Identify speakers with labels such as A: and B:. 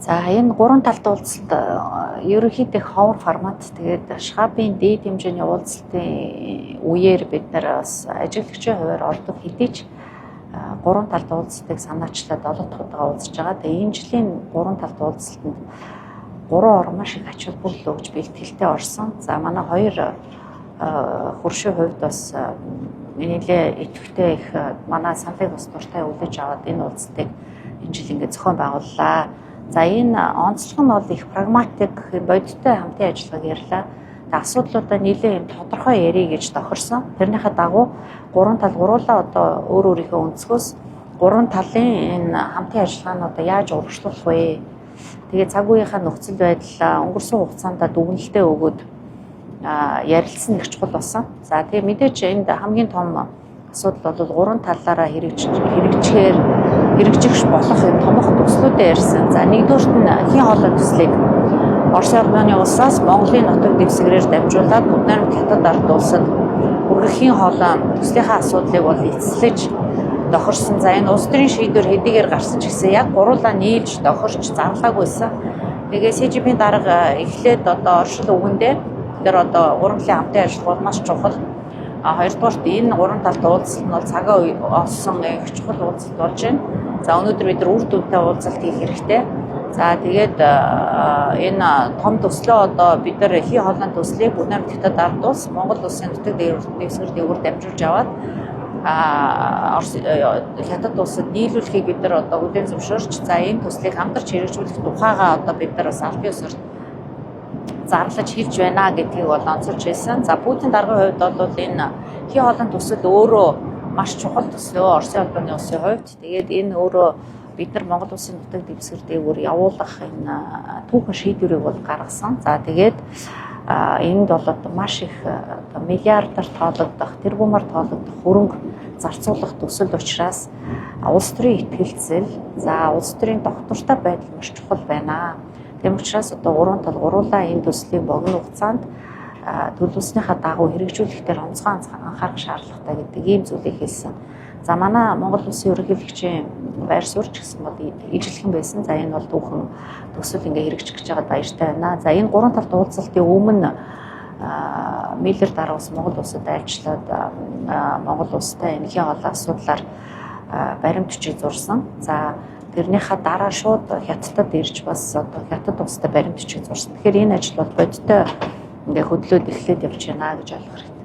A: За энэ гурван талт уулзалт ерөнхийдөө ховор формат. Тэгээд шхабын дээд хэмжээний уулзалтын үеэр бид нар бас ажиглагчийн хувьар ордог хэдий ч гурван талт уулзалтыг санаачлаад 7 дахь удаа уулзж байгаа. Тэгээд энэ жилийн гурван талт уулзалтанд 3 орн маш их ач холбогдол өгж бэлтгэлтэй орсон. За манай хоёр хөршийн хувьд бас нэлээ идэвхтэй их манай саналыг бас дуртай үлээж аваад энэ уулзалтыг энэ жил ингээд зохион байгууллаа. За энэ онцлог нь бол их прагматик бодиттой хамтын ажиллагааг ярьлаа. Тэгээд асуудлуудаа нэлээ юм тодорхой ярих гэж тохирсон. Тэрнийхээ дагуу гурван тал гуруулаа одоо өөрийнхөө өнцгөөс гурван талын энэ хамтын ажиллагаануудаа яаж урагшлуулах вэ? Тэгээд цаг үеийнхаа нөхцөл байдал өнгөрсөн хугацаанд дүгнэлтээ өгөөд ярилцсан нэг чухал болсон. За тэгээд мэдээч энд хамгийн том асуудал бол гурван талаараа хэрэгжих болох юм томоохон төслүүдээр ярьсан. За нэгдүгürt нь хийн хоолой төслийг Орос орны улсаас Монголын нутаг дэвсгэрээр дамжуулаад Бүгд найрамд хятад ард улсад хүргэх хийн хоолой төслийнхаа асуудлыг бол эцэслэж тохирсон. За энэ улс төрийн шийдвэр хэдийгээр гарсан ч гэсэн яг гуруулаа нийлж тохирч зарлаагүйсэн. Тэгээ СЖП-ийн дарга эхлээд одоо оршил өгөндөө тэр одоо гурван талын хамтын ажиллагаа маш чухал. Хоёрдугаарт энэ гурван талт уулзалт нь бол цагаа олсон их чухал уулзалт болж байна. За өнөөдөр бид нар үр дүнтэй уулзалт хийх хэрэгтэй. За тэгээд энэ том төслөө одоо бид нар хийн хоолойн төслийг Бүгд найрамд хятад ард улс Монгол улсын нутаг дэвсгэр дээгүүр дамжуулж аваад хятад улсад нийлүүлэхийг бид нар одоо хүлээн зөвшөөрч за энэ төслийг хамтарч хэрэгжүүлэх тухайгаа одоо бид нар бас албан ёсоор зарлаж хэлж байна гэдгийг бол онцолж байсан. За Путин даргын хувьд бол энэ хийн хоолойн төсөл өөрөө маш чухал төслөө Орос улсын улсын хувьд. Тэгээд энэ өөрөө бид нар Монгол улсын нутаг дэвсгэр дээгүүр явуулах энэ түүхэн шийдвэрийг бол гаргасан. За тэгээд энд бол одоо маш их одоо миллиардаар тоологдох, тэрбумаар тоологдох хөрөнгө зарцуулах төсөл учраас улс төрийн итгэлцэл, за улс төрийн доктортой байдал маш чухал байна. Тийм учраас одоо гурван тал гуруулаа энэ төслийг богино хугацаанд төлөвлөснийхаа дагуу хэрэгжүүлэх дээр онцгой анхаарах шаардлагатай гэдэг ийм зүйлийг хэлсэн. За манай Монгол улсын ерөнхийлөгчийн байр суурь ч гэсэн бол ижилхэн байсан. За энэ бол түүхэн төсөл ингээ хэрэгжих гэж байгаа баяртай байна. За энэ гурван талт уулзалтын өмнө Миллер дарга ус Монгол улсад айлчлаад Монгол улстай энэ хийн хоолой асуудлаар баримт бичиг зурсан. За тэрнийхээ дараа шууд хятадд ирж бас одоо хятад улстай баримт бичиг зурсан. Тэгэхээр энэ ажил бол бодиттой ингээ хөдлөөд эхлээд явж байна гэж ойлгох хэрэгтэй.